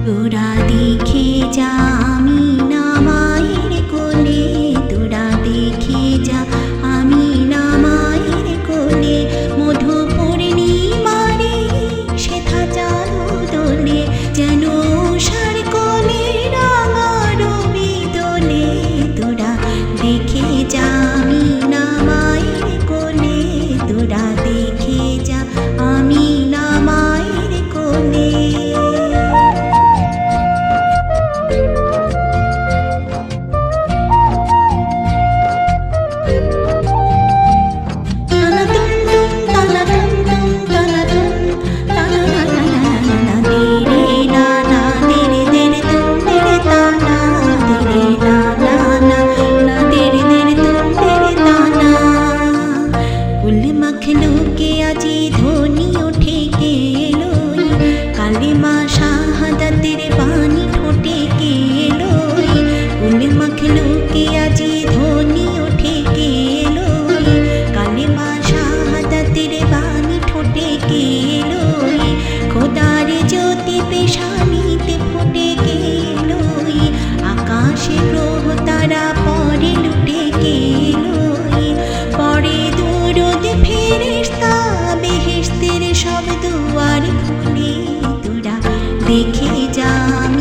তোরা দেখে যা আমি না মায়ের কোলে, তোরা দেখে যা আমি না মায়ের কোলে। মধু পূর্ণিমারে সেথা চারু দোলে, যেন উষার কোলে রাঙা রবি দোলে। তোরা দেখে যা আমি না মায়ের কোলে, তোরা দেখে যা আমি না মায়ের কোলে। আজি ধ্বনি ওঠে কেলোই, কালিমা শাহাদাতের বাণী ঠোঁটে কেলোই। কুল মাখলো কে আজি ধ্বনি ওঠে কেলোই, কালিমা শাহাদাতের বাণী ঠোঁটে কেলোই। খোদার জ্যোতি পেশানিতে ফুটে কেলোই, আকাশে গ্রহ তারা পরে লুটে কেলোই। পরে দুরুদ ফেরেশতা বেহেশতের সব দুয়ার খুলে, তোরা দেখে যা আমি